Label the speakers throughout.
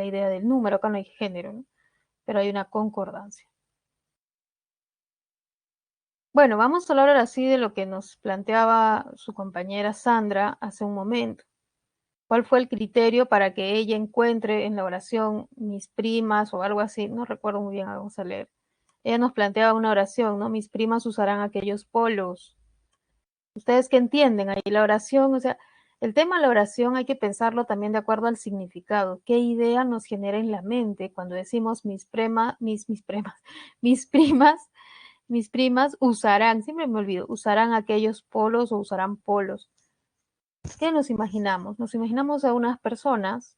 Speaker 1: idea del número, acá no hay género, ¿no? Pero hay una concordancia. Bueno, vamos a hablar ahora sí de lo que nos planteaba su compañera Sandra hace un momento. ¿Cuál fue el criterio para que ella encuentre en la oración mis primas o algo así? No recuerdo muy bien, vamos a leer. Ella nos planteaba una oración, ¿no? Mis primas usarán aquellos polos. ¿Ustedes qué entienden ahí? La oración, o sea, el tema de la oración hay que pensarlo también de acuerdo al significado. ¿Qué idea nos genera en la mente cuando decimos mis primas, mis primas usarán, siempre me olvido, usarán aquellos polos o usarán polos? ¿Qué nos imaginamos? Nos imaginamos a unas personas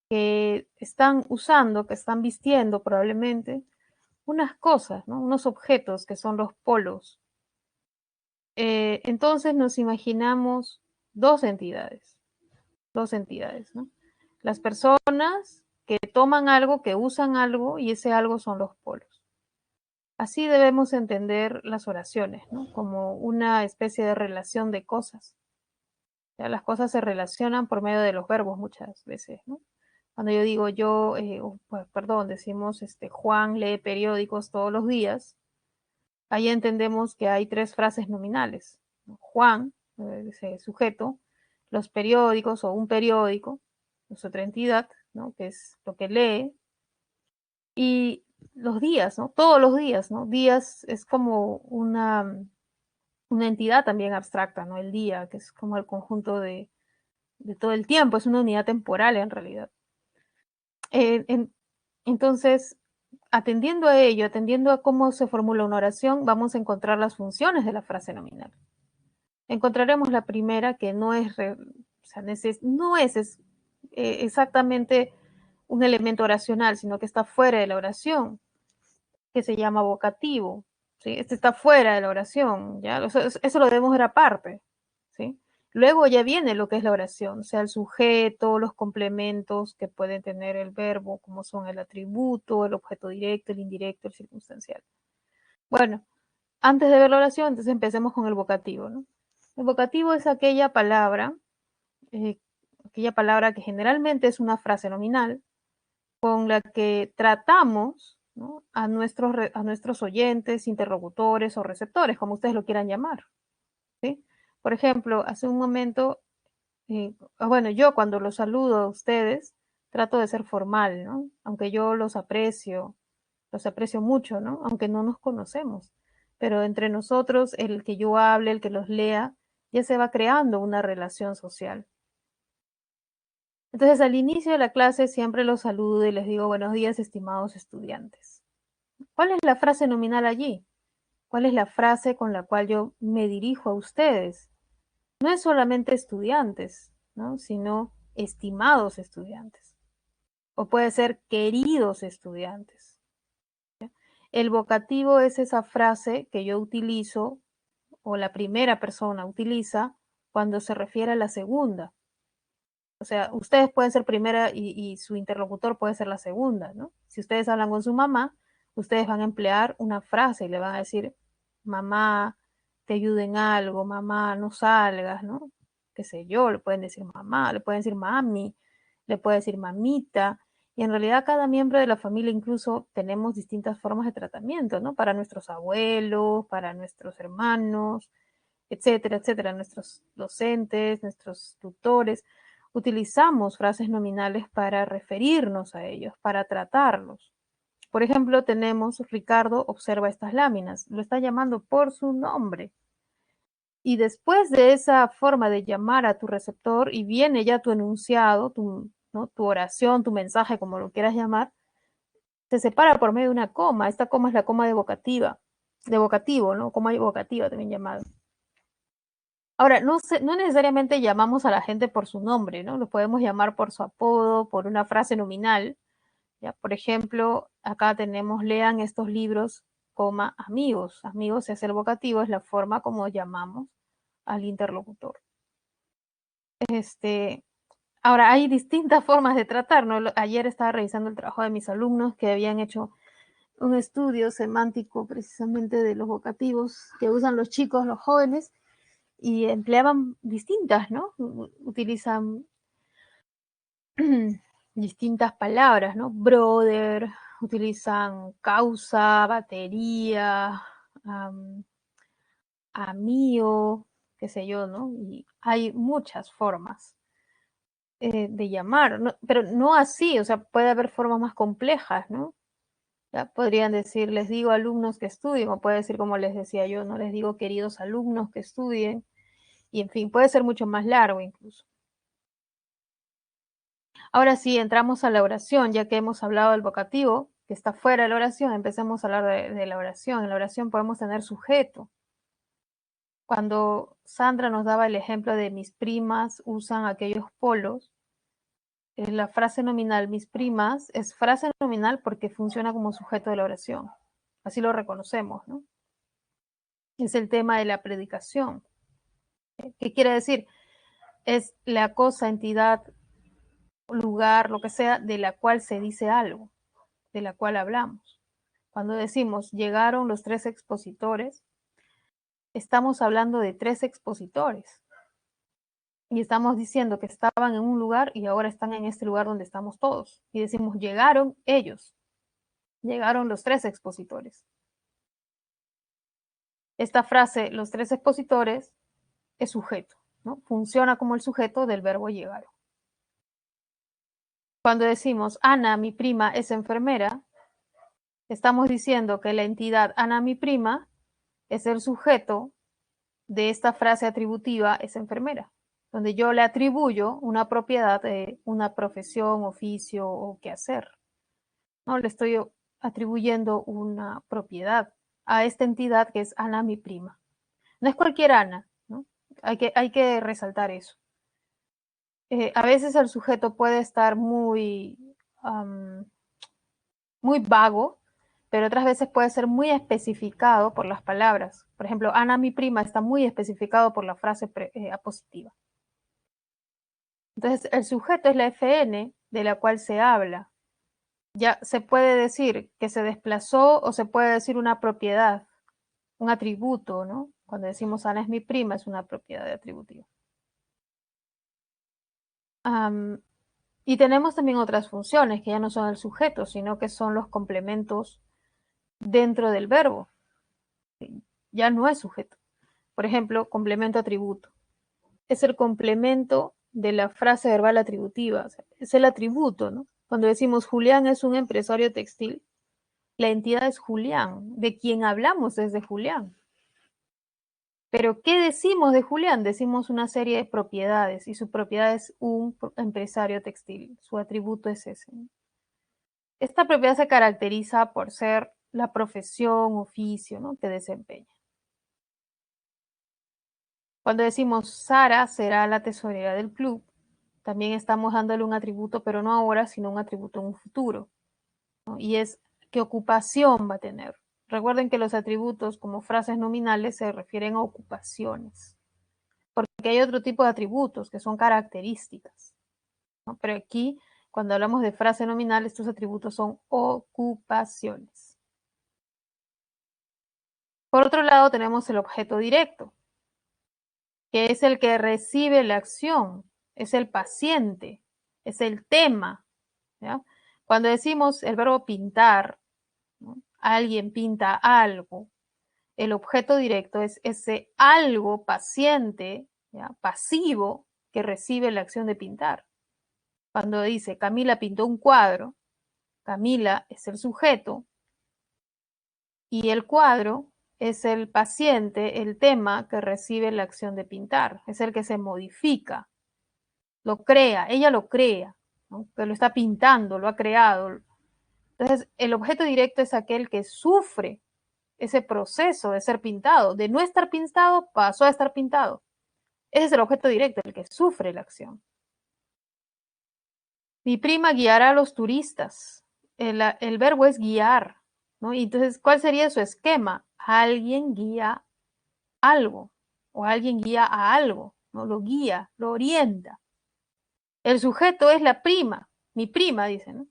Speaker 1: que están usando, que están vistiendo probablemente unas cosas, ¿no? Unos objetos que son los polos. Entonces nos imaginamos dos entidades, ¿no? Las personas que toman algo, que usan algo, y ese algo son los polos. Así debemos entender las oraciones, ¿no? Como una especie de relación de cosas. Ya las cosas se relacionan por medio de los verbos muchas veces, ¿no? Cuando yo digo perdón, decimos Juan lee periódicos todos los días, ahí entendemos que hay tres frases nominales, ¿no? Juan, ese sujeto, los periódicos o un periódico, es otra entidad, ¿no? Que es lo que lee, y los días, ¿no? Todos los días, ¿no? Días es como una entidad también abstracta, ¿no? El día, que es como el conjunto de todo el tiempo, es una unidad temporal en realidad. Entonces, atendiendo a ello, atendiendo a cómo se formula una oración, vamos a encontrar las funciones de la frase nominal. Encontraremos la primera, que no es, exactamente un elemento oracional, sino que está fuera de la oración, que se llama vocativo, ¿sí? Este está fuera de la oración, ¿ya? Eso lo debemos ver aparte, ¿sí? Luego ya viene lo que es la oración, o sea, el sujeto, los complementos que pueden tener el verbo, como son el atributo, el objeto directo, el indirecto, el circunstancial. Bueno, antes de ver la oración, entonces empecemos con el vocativo, ¿no? El vocativo es aquella palabra que generalmente es una frase nominal, con la que tratamos, ¿no? a nuestros oyentes, interlocutores o receptores, como ustedes lo quieran llamar, ¿sí? Por ejemplo, hace un momento, bueno, yo cuando los saludo a ustedes, trato de ser formal, ¿no? Aunque yo los aprecio mucho, ¿no? Aunque no nos conocemos. Pero entre nosotros, el que yo hable, el que los lea, ya se va creando una relación social. Entonces, al inicio de la clase siempre los saludo y les digo buenos días, estimados estudiantes. ¿Cuál es la frase nominal allí? ¿Cuál es la frase con la cual yo me dirijo a ustedes? No es solamente estudiantes, ¿no? Sino estimados estudiantes. O puede ser queridos estudiantes. ¿Ya? El vocativo es esa frase que yo utilizo o la primera persona utiliza cuando se refiere a la segunda. O sea, ustedes pueden ser primera y su interlocutor puede ser la segunda, ¿no? Si ustedes hablan con su mamá, ustedes van a emplear una frase y le van a decir, mamá, te ayudo en algo, mamá, no salgas, ¿no? Qué sé yo, le pueden decir mamá, le pueden decir mami, le pueden decir mamita. Y en realidad cada miembro de la familia incluso tenemos distintas formas de tratamiento, ¿no? Para nuestros abuelos, para nuestros hermanos, etcétera, etcétera, nuestros docentes, nuestros tutores. Utilizamos frases nominales para referirnos a ellos, para tratarlos. Por ejemplo, tenemos Ricardo observa estas láminas, lo está llamando por su nombre. Y después de esa forma de llamar a tu receptor y viene ya tu enunciado, ¿no? Tu oración, tu mensaje, como lo quieras llamar, se separa por medio de una coma. Esta coma es la coma de vocativo, ¿no? Coma evocativa también llamada. Ahora, no necesariamente llamamos a la gente por su nombre, ¿no? Lo podemos llamar por su apodo, por una frase nominal. ¿Ya? Por ejemplo, acá tenemos, lean estos libros, amigos. Amigos es el vocativo, es la forma como llamamos al interlocutor. Ahora, hay distintas formas de tratar, ¿no? Ayer estaba revisando el trabajo de mis alumnos que habían hecho un estudio semántico precisamente de los vocativos que usan los chicos, los jóvenes, y empleaban distintas, ¿no? Utilizan distintas palabras, ¿no? Brother, utilizan causa, batería, amigo, qué sé yo, ¿no? Y hay muchas formas de llamar, ¿no? Pero no así, o sea, puede haber formas más complejas, ¿no? Ya podrían decir, les digo alumnos que estudien, o puede decir como les decía yo, no les digo queridos alumnos que estudien, y en fin, puede ser mucho más largo incluso. Ahora sí, entramos a la oración, ya que hemos hablado del vocativo, que está fuera de la oración, empecemos a hablar de la oración. En la oración podemos tener sujeto. Cuando Sandra nos daba el ejemplo de mis primas usan aquellos polos, la frase nominal mis primas es frase nominal porque funciona como sujeto de la oración. Así lo reconocemos, ¿no? Es el tema de la predicación. ¿Qué quiere decir? Es la cosa, entidad, lugar, lo que sea, de la cual se dice algo, de la cual hablamos. Cuando decimos llegaron los 3 expositores, estamos hablando de 3 expositores. Y estamos diciendo que estaban en un lugar y ahora están en este lugar donde estamos todos. Y decimos, llegaron ellos, llegaron los 3 expositores. Esta frase, los 3 expositores, es sujeto, ¿no? Funciona como el sujeto del verbo llegar. Cuando decimos, Ana, mi prima, es enfermera, estamos diciendo que la entidad Ana, mi prima, es el sujeto de esta frase atributiva, es enfermera, donde yo le atribuyo una propiedad de una profesión, oficio o quehacer. ¿No? Le estoy atribuyendo una propiedad a esta entidad que es Ana, mi prima. No es cualquier Ana, ¿no? Hay que resaltar eso. A veces el sujeto puede estar muy vago, pero otras veces puede ser muy especificado por las palabras. Por ejemplo, Ana, mi prima, está muy especificado por la frase apositiva. Entonces, el sujeto es la FN de la cual se habla. Ya se puede decir que se desplazó o se puede decir una propiedad, un atributo, ¿no? Cuando decimos Ana es mi prima, es una propiedad atributiva. Y tenemos también otras funciones que ya no son el sujeto, sino que son los complementos dentro del verbo. Ya no es sujeto. Por ejemplo, complemento atributo. Es el complemento de la frase verbal atributiva. O sea, es el atributo, ¿no? Cuando decimos Julián es un empresario textil, la entidad es Julián. De quien hablamos es de Julián. Pero ¿qué decimos de Julián? Decimos una serie de propiedades y su propiedad es un empresario textil. Su atributo es ese. Esta propiedad se caracteriza por ser la profesión, oficio, ¿no? que desempeña. Cuando decimos Sara será la tesorera del club, también estamos dándole un atributo, pero no ahora, sino un atributo en un futuro. ¿no? Y es qué ocupación va a tener. Recuerden que los atributos como frases nominales se refieren a ocupaciones, porque hay otro tipo de atributos que son características. ¿no? Pero aquí, cuando hablamos de frase nominal, estos atributos son ocupaciones. Por otro lado, tenemos el objeto directo, que es el que recibe la acción, es el paciente, es el tema. ¿ya? Cuando decimos el verbo pintar, ¿no? Alguien pinta algo, el objeto directo es ese algo paciente, ¿ya? Pasivo, que recibe la acción de pintar. Cuando dice Camila pintó un cuadro, Camila es el sujeto y el cuadro es el paciente, el tema que recibe la acción de pintar, es el que se modifica, lo crea, ella lo crea, ¿no? que lo está pintando, lo ha creado. Entonces, el objeto directo es aquel que sufre ese proceso de ser pintado, de no estar pintado pasó a estar pintado. Ese es el objeto directo, el que sufre la acción. Mi prima guiará a los turistas. El verbo es guiar, ¿no? Y entonces, ¿cuál sería su esquema? Alguien guía algo o alguien guía a algo, ¿no? Lo guía, lo orienta. El sujeto es la prima, mi prima, dice, ¿no?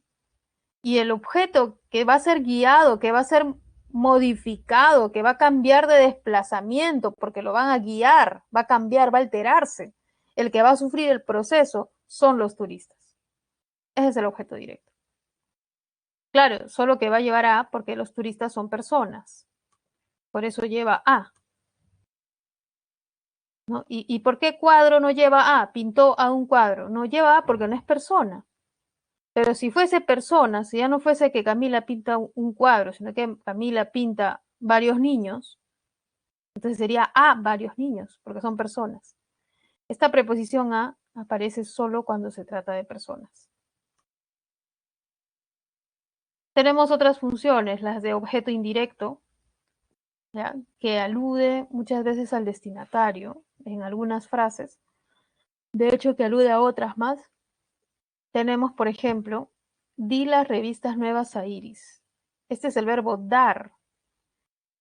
Speaker 1: Y el objeto que va a ser guiado, que va a ser modificado, que va a cambiar de desplazamiento, porque lo van a guiar, va a cambiar, va a alterarse. El que va a sufrir el proceso son los turistas. Ese es el objeto directo. Claro, solo que va a llevar a porque los turistas son personas. Por eso lleva a. ¿No? ¿Y por qué cuadro no lleva a? Pintó a un cuadro. No lleva a porque no es persona. Pero si fuese persona, si ya no fuese que Camila pinta un cuadro, sino que Camila pinta varios niños, entonces sería a varios niños, porque son personas. Esta preposición a aparece solo cuando se trata de personas. Tenemos otras funciones, las de objeto indirecto, ¿ya? Que alude muchas veces al destinatario en algunas frases, de hecho que alude a otras más. Tenemos, por ejemplo, di las revistas nuevas a Iris. Este es el verbo dar.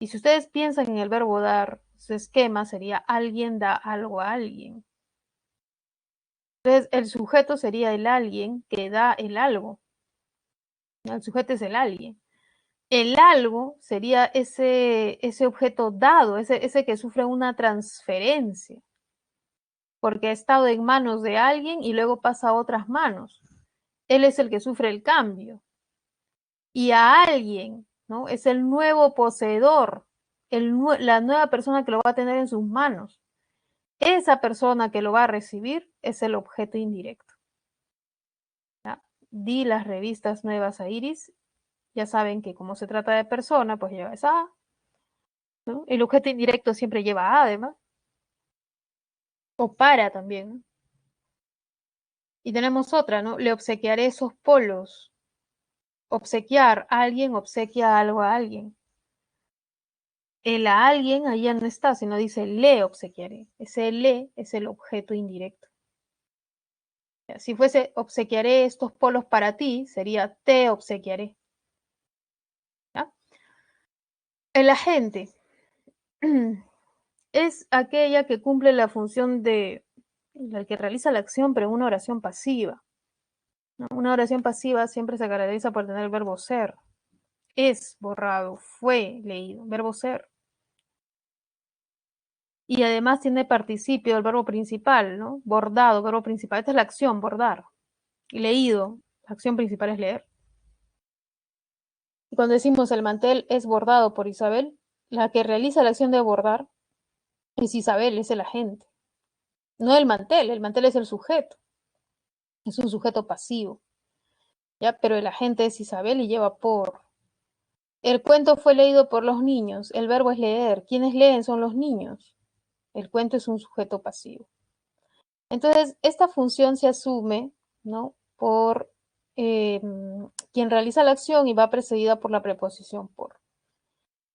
Speaker 1: Y si ustedes piensan en el verbo dar, su esquema sería alguien da algo a alguien. Entonces, el sujeto sería el alguien que da el algo. El sujeto es el alguien. El algo sería ese objeto dado, ese que sufre una transferencia, porque ha estado en manos de alguien y luego pasa a otras manos. Él es el que sufre el cambio. Y a alguien, ¿no? Es el nuevo poseedor, la nueva persona que lo va a tener en sus manos. Esa persona que lo va a recibir es el objeto indirecto. ¿Ya? Di las revistas nuevas a Iris. Ya saben que como se trata de persona, pues lleva esa A, ¿no? El objeto indirecto siempre lleva A, además. O para también, ¿no? Y tenemos otra, ¿no? Le obsequiaré esos polos. Obsequiar, alguien obsequia algo a alguien. El a alguien ahí ya no está, sino dice le obsequiaré. Ese le es el objeto indirecto. Si fuese obsequiaré estos polos para ti, sería te obsequiaré. ¿Ya? El agente es aquella que cumple la función de la que realiza la acción, pero en una oración pasiva. ¿No? Una oración pasiva siempre se caracteriza por tener el verbo ser. Es borrado, fue leído, verbo ser. Y además tiene participio, el verbo principal, ¿no? Bordado, verbo principal. Esta es la acción, bordar. Y leído, la acción principal es leer. Y cuando decimos el mantel es bordado por Isabel, la que realiza la acción de bordar es Isabel, es el agente. No el mantel es el sujeto. Es un sujeto pasivo. ¿Ya? Pero el agente es Isabel y lleva por. El cuento fue leído por los niños. El verbo es leer. Quienes leen son los niños. El cuento es un sujeto pasivo. Entonces, esta función se asume, ¿no? Por quien realiza la acción y va precedida por la preposición por.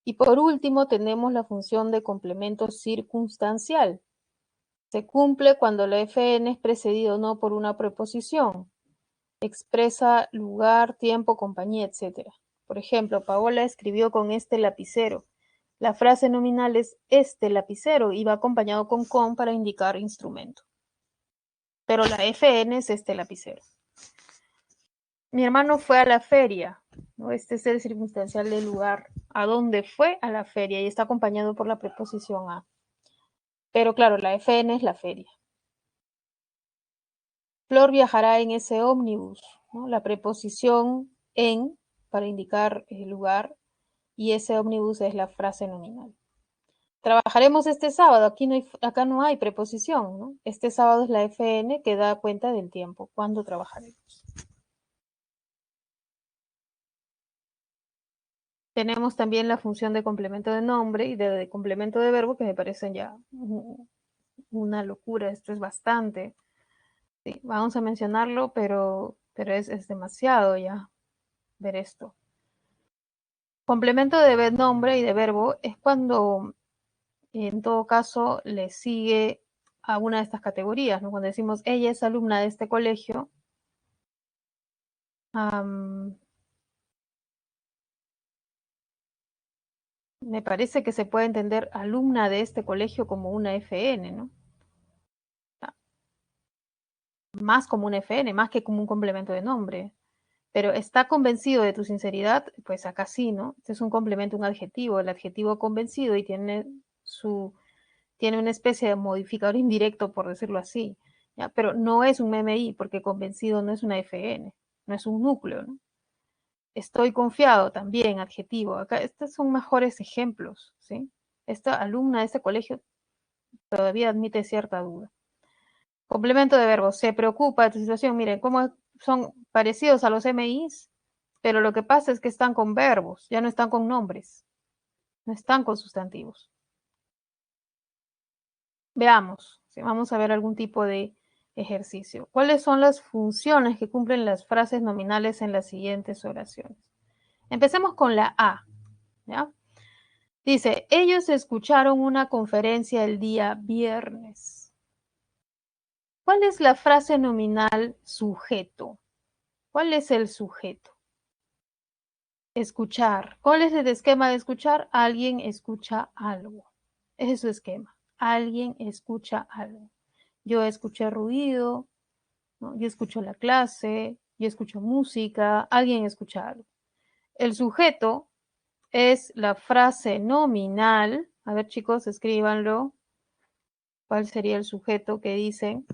Speaker 1: Y por último, tenemos la función de complemento circunstancial. Se cumple cuando la FN es precedido no por una preposición. Expresa lugar, tiempo, compañía, etc. Por ejemplo, Paola escribió con este lapicero. La frase nominal es este lapicero y va acompañado con para indicar instrumento. Pero la FN es este lapicero. Mi hermano fue a la feria, ¿no? Este es el circunstancial del lugar. ¿A dónde fue? A la feria y está acompañado por la preposición a. Pero claro, la FN es la feria. Flor viajará en ese ómnibus, ¿no? La preposición en para indicar el lugar y ese ómnibus es la frase nominal. Trabajaremos este sábado, acá no hay preposición, ¿no? Este sábado es la FN que da cuenta del tiempo, cuándo trabajaremos. Tenemos también la función de complemento de nombre y de complemento de verbo que me parecen ya una locura, esto es bastante. Sí, vamos a mencionarlo, pero es demasiado ya ver esto. Complemento de nombre y de verbo es cuando en todo caso le sigue a una de estas categorías, ¿no? Cuando decimos ella es alumna de este colegio, me parece que se puede entender alumna de este colegio como una FN, ¿no? Más como una FN, más que como un complemento de nombre. Pero está convencido de tu sinceridad, pues acá sí, ¿no? Este es un complemento, un adjetivo, el adjetivo convencido y tiene una especie de modificador indirecto, por decirlo así, ¿ya? Pero no es un MMI, porque convencido no es una FN. no es un núcleo, ¿no? Estoy confiado también, adjetivo. Acá estos son mejores ejemplos, ¿sí? Esta alumna de este colegio todavía admite cierta duda. Complemento de verbos. Se preocupa de tu situación. Miren, cómo son parecidos a los MIs, pero lo que pasa es que están con verbos, ya no están con nombres, no están con sustantivos. Veamos, si vamos a ver algún tipo de ejercicio. ¿Cuáles son las funciones que cumplen las frases nominales en las siguientes oraciones? Empecemos con la A, ¿ya? Dice, ellos escucharon una conferencia el día viernes. ¿Cuál es la frase nominal sujeto? ¿Cuál es el sujeto? Escuchar. ¿Cuál es el esquema de escuchar? Alguien escucha algo. Ese es su esquema. Alguien escucha algo. Yo escuché ruido, ¿no? Yo escucho la clase, yo escucho música, alguien escucha algo. El sujeto es la frase nominal. A ver, chicos, escríbanlo. ¿Cuál sería el sujeto que dicen?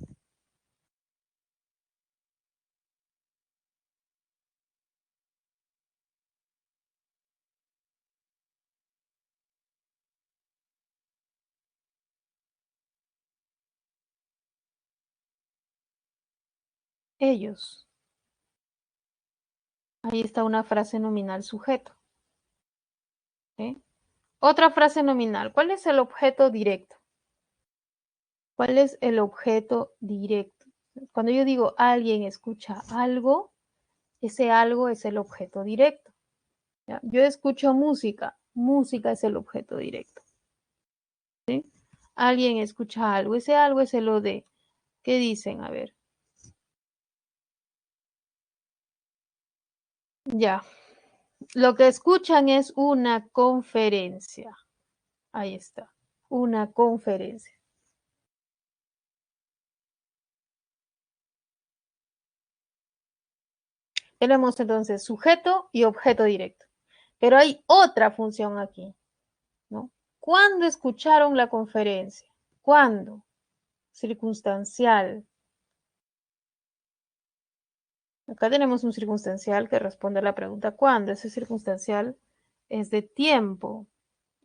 Speaker 1: Ellos. Ahí está una frase nominal sujeto. ¿Sí? Otra frase nominal. ¿Cuál es el objeto directo? ¿Cuál es el objeto directo? Cuando yo digo alguien escucha algo, ese algo es el objeto directo. ¿Ya? Yo escucho música, música es el objeto directo. ¿Sí? Alguien escucha algo, ese algo es el OD. ¿Qué dicen? A ver. Ya. Lo que escuchan es una conferencia. Ahí está. Una conferencia. Tenemos entonces sujeto y objeto directo. Pero hay otra función aquí, ¿no? ¿Cuándo escucharon la conferencia? ¿Cuándo? Circunstancial. Acá tenemos un circunstancial que responde a la pregunta ¿cuándo? Ese circunstancial es de tiempo.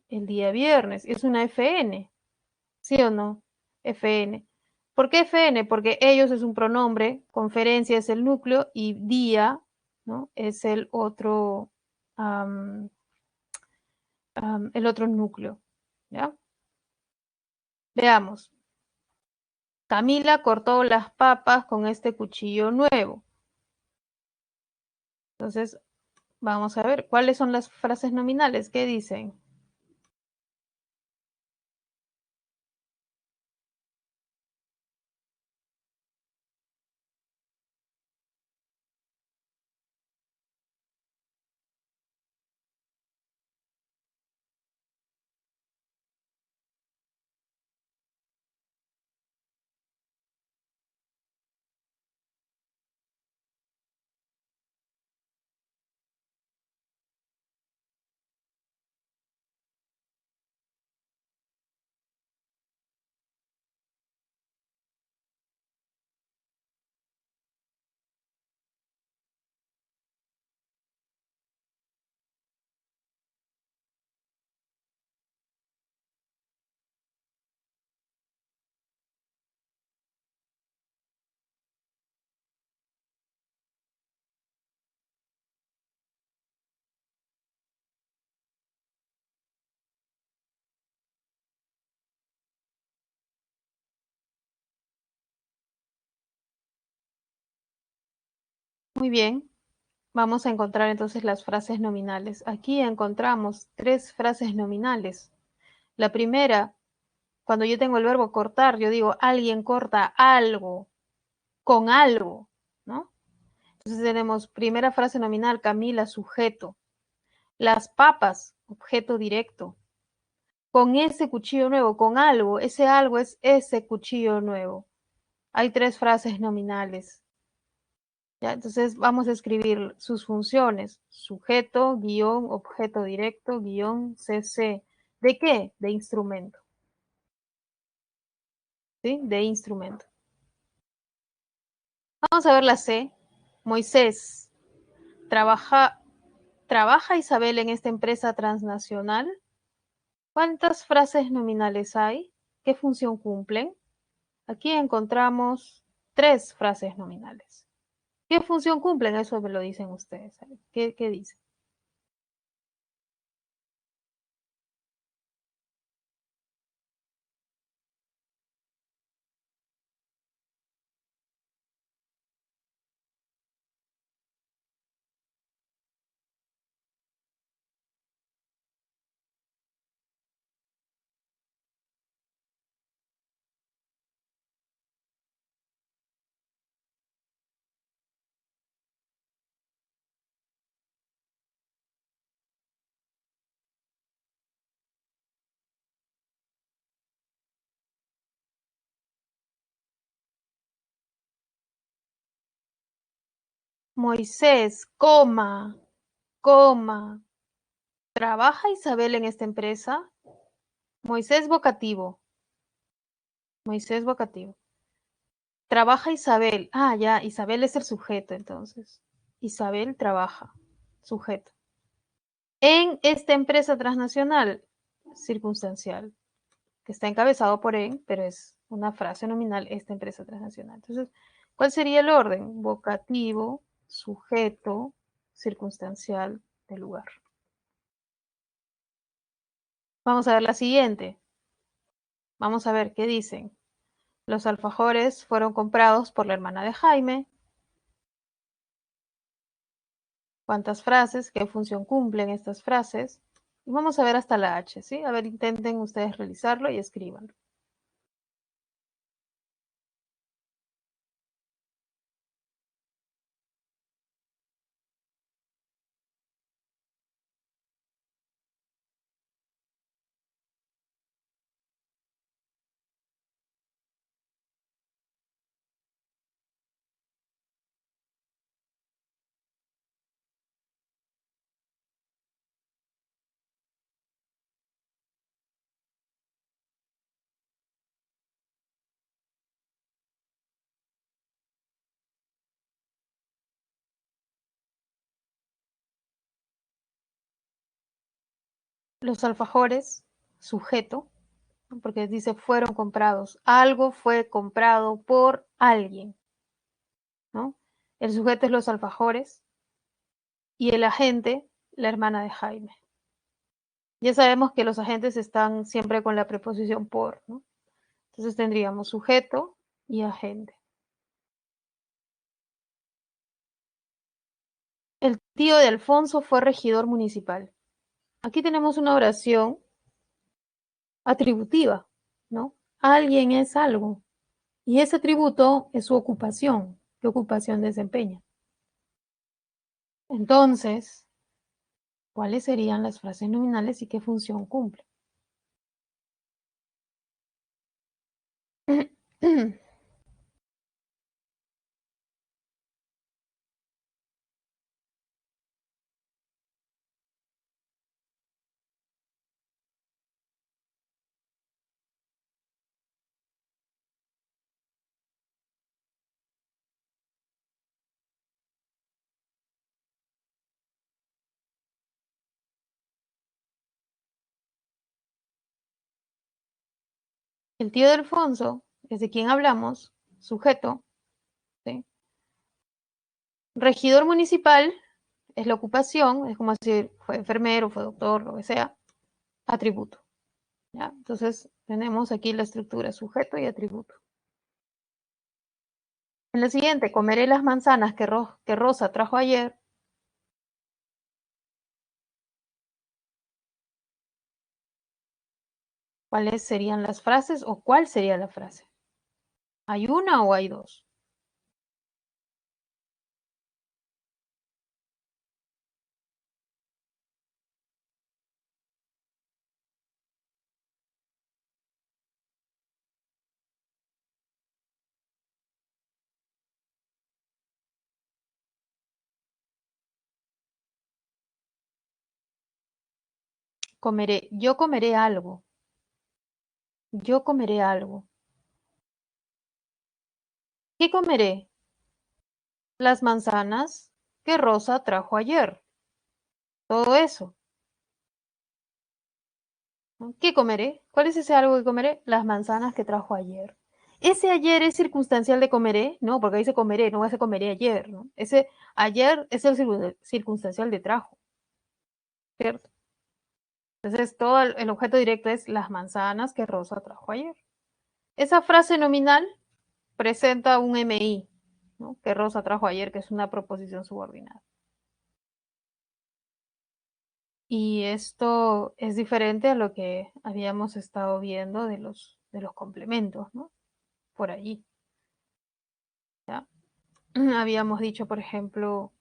Speaker 1: El día viernes. Es una FN. ¿Sí o no? FN. ¿Por qué FN? Porque ellos es un pronombre, conferencia es el núcleo y día, ¿no? Es el otro, el otro núcleo. ¿Ya? Veamos. Camila cortó las papas con este cuchillo nuevo. Entonces, vamos a ver cuáles son las frases nominales. ¿Qué dicen? Muy bien. Vamos a encontrar entonces las frases nominales. Aquí encontramos tres frases nominales. La primera, cuando yo tengo el verbo cortar, yo digo alguien corta algo con algo, ¿no? Entonces tenemos primera frase nominal, Camila, sujeto. Las papas, objeto directo. Con ese cuchillo nuevo, con algo, ese algo es ese cuchillo nuevo. Hay tres frases nominales. ¿Ya? Entonces vamos a escribir sus funciones. Sujeto, guión, objeto directo, guión, CC. ¿De qué? De instrumento. ¿Sí? De instrumento. Vamos a ver la C. Moisés, ¿trabaja Isabel en esta empresa transnacional? ¿Cuántas frases nominales hay? ¿Qué función cumplen? Aquí encontramos 3 frases nominales. ¿Qué función cumplen? Eso me lo dicen ustedes. ¿Qué dice? Moisés, coma, ¿trabaja Isabel en esta empresa? Moisés vocativo. Moisés vocativo. Trabaja Isabel. Ah, ya, Isabel es el sujeto, entonces. Isabel trabaja. Sujeto. En esta empresa transnacional, circunstancial, que está encabezado por en, pero es una frase nominal, esta empresa transnacional. Entonces, ¿cuál sería el orden? Vocativo, sujeto, circunstancial del lugar. Vamos a ver la siguiente. Vamos a ver qué dicen. Los alfajores fueron comprados por la hermana de Jaime. ¿Cuántas frases? ¿Qué función cumplen estas frases? Y vamos a ver hasta la H, ¿sí? A ver, intenten ustedes realizarlo y escríbanlo. Los alfajores, sujeto, porque dice fueron comprados. Algo fue comprado por alguien, ¿no? El sujeto es los alfajores y el agente, la hermana de Jaime. Ya sabemos que los agentes están siempre con la preposición por, ¿no? Entonces tendríamos sujeto y agente. El tío de Alfonso fue regidor municipal. Aquí tenemos una oración atributiva, ¿no? Alguien es algo y ese atributo es su ocupación. ¿Qué ocupación desempeña? Entonces, ¿cuáles serían las frases nominales y qué función cumple? El tío de Alfonso, es de quien hablamos, sujeto, ¿sí? Regidor municipal es la ocupación, es como si fue enfermero, fue doctor, lo que sea, atributo. ¿Ya? Entonces tenemos aquí la estructura sujeto y atributo. En la siguiente, comeré las manzanas que Rosa trajo ayer. ¿Cuáles serían las frases o cuál sería la frase? ¿Hay una o hay dos? Yo comeré algo. Yo comeré algo. ¿Qué comeré? las manzanas que Rosa trajo ayer. Todo eso. ¿No? ¿Qué comeré? ¿Cuál es ese algo que comeré? Las manzanas que trajo ayer. Ese ayer es circunstancial de comeré, no, porque ahí se comeré, no se comeré ayer, ¿no? Ese ayer es el circunstancial de trajo, ¿cierto? Entonces todo el objeto directo es las manzanas que Rosa trajo ayer. Esa frase nominal presenta un MI, ¿no? Que Rosa trajo ayer, que es una proposición subordinada. Y esto es diferente a lo que habíamos estado viendo de los complementos, ¿no? Por allí. ¿Ya? Habíamos dicho, por ejemplo,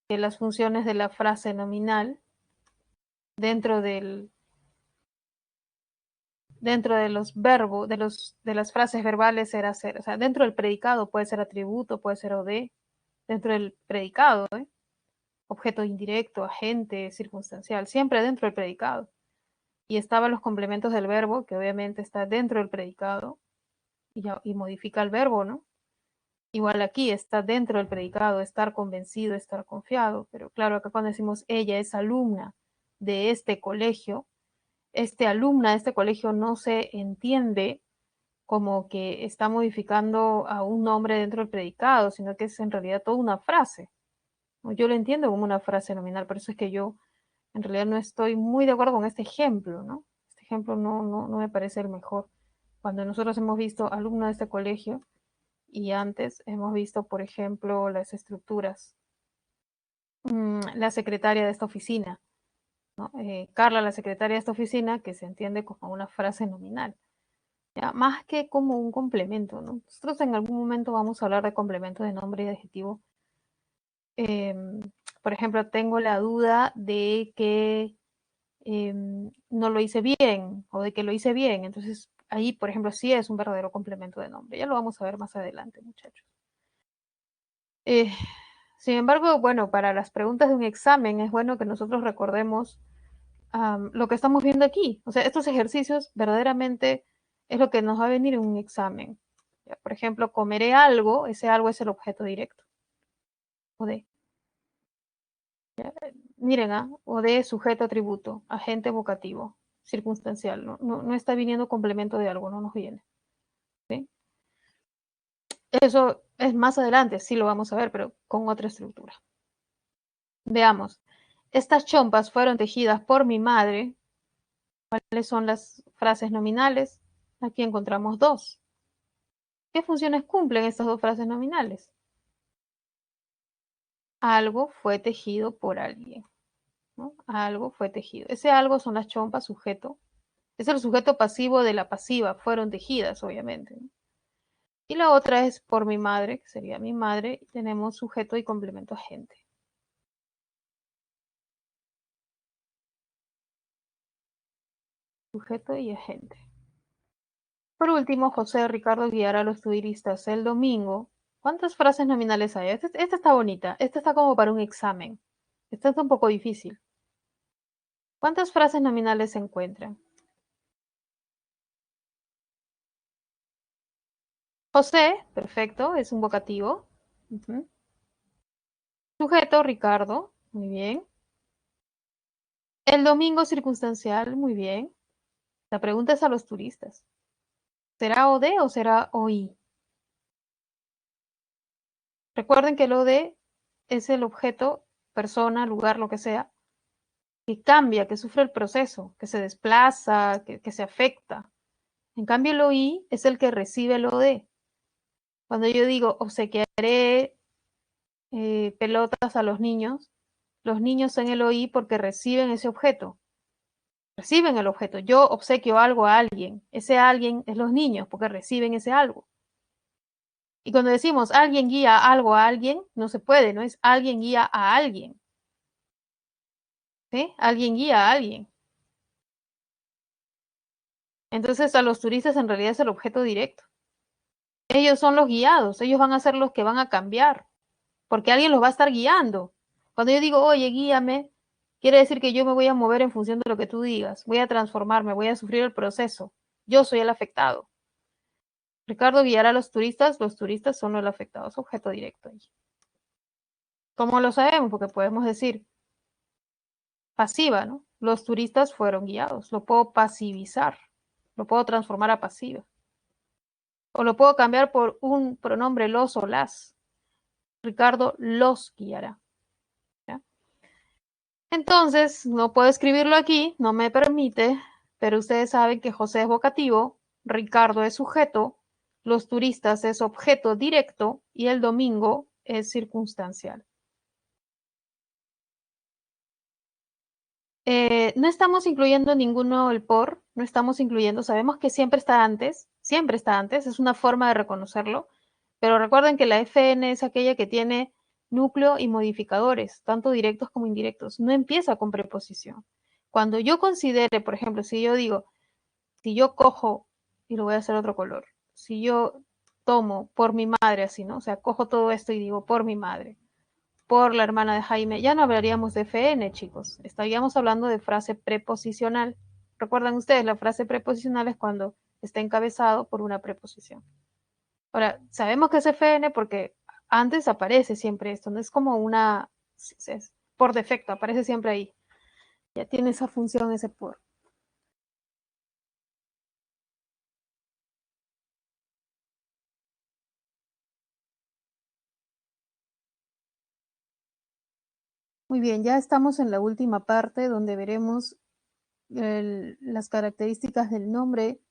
Speaker 1: que las funciones de la frase nominal dentro de los verbos, de las frases verbales era ser, o sea, dentro del predicado puede ser atributo, puede ser OD, dentro del predicado, objeto indirecto, agente, circunstancial, siempre dentro del predicado. Y estaban los complementos del verbo, que obviamente está dentro del predicado, y modifica el verbo, ¿no? Igual aquí está dentro del predicado, estar convencido, estar confiado, pero claro, acá cuando decimos ella es alumna de este colegio, alumna de este colegio no se entiende como que está modificando a un nombre dentro del predicado, sino que es en realidad toda una frase. Yo lo entiendo como una frase nominal, por eso es que yo en realidad no estoy muy de acuerdo con este ejemplo, ¿no? Este ejemplo no me parece el mejor. Cuando nosotros hemos visto alumno de este colegio y antes hemos visto, por ejemplo, las estructuras, la secretaria de esta oficina, ¿no? Carla, la secretaria de esta oficina, que se entiende como una frase nominal, ¿ya? Más que como un complemento, ¿no? Nosotros en algún momento vamos a hablar de complementos de nombre y de adjetivo. Por ejemplo, tengo la duda de que no lo hice bien o de que lo hice bien. Entonces, ahí, por ejemplo, sí es un verdadero complemento de nombre. Ya lo vamos a ver más adelante, muchachos. Sin embargo, bueno, para las preguntas de un examen es bueno que nosotros recordemos lo que estamos viendo aquí. O sea, estos ejercicios verdaderamente es lo que nos va a venir en un examen. Por ejemplo, comeré algo, ese algo es el objeto directo. O de, miren, o de sujeto atributo, agente vocativo, circunstancial. No está viniendo complemento de algo, no nos viene. ¿Sí? Eso es más adelante, sí lo vamos a ver, pero con otra estructura. Veamos. Estas chompas fueron tejidas por mi madre. ¿Cuáles son las frases nominales? Aquí encontramos dos. ¿Qué funciones cumplen estas dos frases nominales? Algo fue tejido por alguien, ¿no? Algo fue tejido. Ese algo son las chompas, sujeto. Es el sujeto pasivo de la pasiva. Fueron tejidas, obviamente, ¿no? Y la otra es por mi madre, que sería mi madre. Y tenemos sujeto y complemento agente. Sujeto y agente. Por último, José Ricardo guiará a los turistas el domingo. ¿Cuántas frases nominales hay? Esta está bonita. Esta está como para un examen. Esta está un poco difícil. ¿Cuántas frases nominales se encuentran? José, perfecto, es un vocativo. Sujeto, Ricardo, muy bien. El domingo circunstancial, muy bien. La pregunta es a los turistas. ¿Será OD o será OI? Recuerden que el OD es el objeto, persona, lugar, lo que sea, que cambia, que sufre el proceso, que se desplaza, que se afecta. En cambio, el OI es el que recibe el OD. Cuando yo digo obsequiaré pelotas a los niños son el OI porque reciben ese objeto. Reciben el objeto. Yo obsequio algo a alguien. Ese alguien es los niños porque reciben ese algo. Y cuando decimos alguien guía algo a alguien, no se puede, no es alguien guía a alguien. ¿Sí? Alguien guía a alguien. Entonces a los turistas en realidad es el objeto directo. Ellos son los guiados, ellos van a ser los que van a cambiar, porque alguien los va a estar guiando. Cuando yo digo, oye, guíame, quiere decir que yo me voy a mover en función de lo que tú digas, voy a transformarme, voy a sufrir el proceso. Yo soy el afectado. Ricardo guiará a los turistas son los afectados, objeto directo ahí. ¿Cómo lo sabemos? Porque podemos decir pasiva, ¿no? Los turistas fueron guiados. Lo puedo pasivizar. Lo puedo transformar a pasiva. O lo puedo cambiar por un pronombre los o las. Ricardo los guiará. ¿Ya? Entonces, no puedo escribirlo aquí, no me permite, pero ustedes saben que José es vocativo, Ricardo es sujeto, los turistas es objeto directo y el domingo es circunstancial. No estamos incluyendo ninguno el por, no estamos incluyendo, sabemos que siempre está antes, es una forma de reconocerlo, pero recuerden que la FN es aquella que tiene núcleo y modificadores, tanto directos como indirectos, no empieza con preposición. Cuando yo considere, por ejemplo, si yo digo, si yo cojo, y lo voy a hacer otro color, si yo tomo por mi madre así, ¿no? O sea, cojo todo esto y digo por mi madre, por la hermana de Jaime, ya no hablaríamos de FN, chicos. Estaríamos hablando de frase preposicional. ¿Recuerdan ustedes? La frase preposicional es cuando está encabezado por una preposición. Ahora, sabemos que es FN porque antes aparece siempre esto, no es como una, es por defecto, aparece siempre ahí. Ya tiene esa función ese por. Muy bien, ya estamos en la última parte donde veremos las características del nombre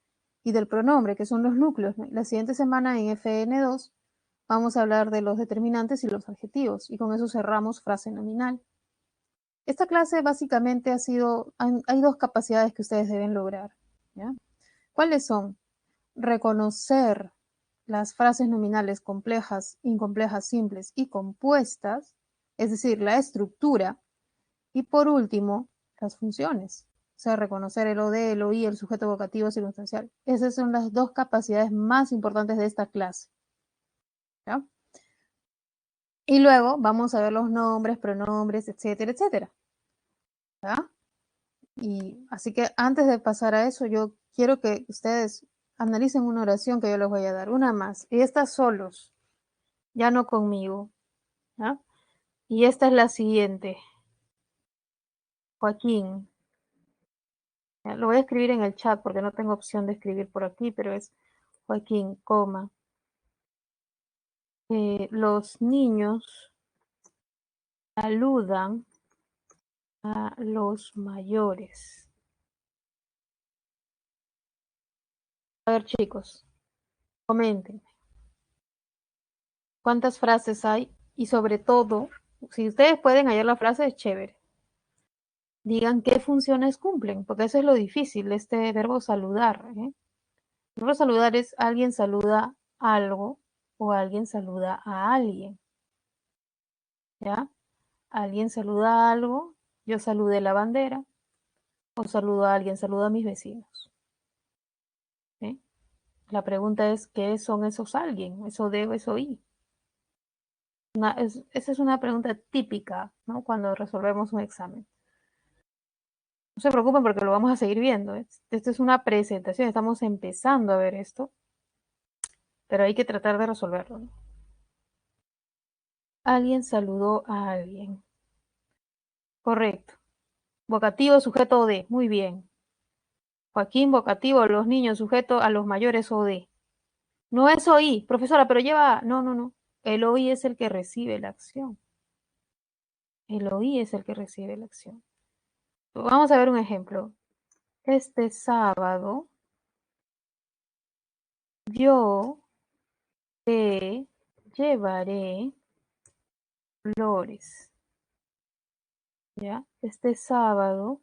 Speaker 1: y del pronombre, que son los núcleos. La siguiente semana en FN2 vamos a hablar de los determinantes y los adjetivos, y con eso cerramos frase nominal. Esta clase básicamente hay dos capacidades que ustedes deben lograr. ¿Ya? ¿Cuáles son? Reconocer las frases nominales complejas, incomplejas, simples y compuestas, es decir, la estructura, y por último, las funciones. O sea, reconocer el OD, el OI, el sujeto vocativo circunstancial. Esas son las dos capacidades más importantes de esta clase. ¿Ya? Y luego vamos a ver los nombres, pronombres, etcétera, etcétera. ¿Ya? Y así que antes de pasar a eso, yo quiero que ustedes analicen una oración que yo les voy a dar, una más. Y esta solos, ya no conmigo. ¿Ya? Y esta es la siguiente. Joaquín. ¿Ya? Lo voy a escribir en el chat porque no tengo opción de escribir por aquí, pero es Joaquín, coma. Los niños saludan a los mayores. A ver, chicos, comenten cuántas frases hay y sobre todo, si ustedes pueden hallar la frase, es chévere. Digan qué funciones cumplen, porque eso es lo difícil, este verbo saludar. El verbo saludar es alguien saluda algo o alguien saluda a alguien. ¿Ya? Alguien saluda algo, yo saludé la bandera, o saludo a alguien, saludo a mis vecinos. ¿Sí? La pregunta es, ¿qué son esos alguien? ¿Eso de o eso y? Esa es una pregunta típica, ¿no? Cuando resolvemos un examen. No se preocupen porque lo vamos a seguir viendo. Esto es una presentación, estamos empezando a ver esto, pero hay que tratar de resolverlo, ¿no? Alguien saludó a alguien. Correcto. Vocativo, sujeto o de. Muy bien. Joaquín, vocativo, los niños, sujeto a los mayores o de. No es oí, profesora, pero lleva. No, no, no. El oí es el que recibe la acción. El oí es el que recibe la acción. Vamos a ver un ejemplo. Este sábado yo te llevaré flores. ¿Ya? Este sábado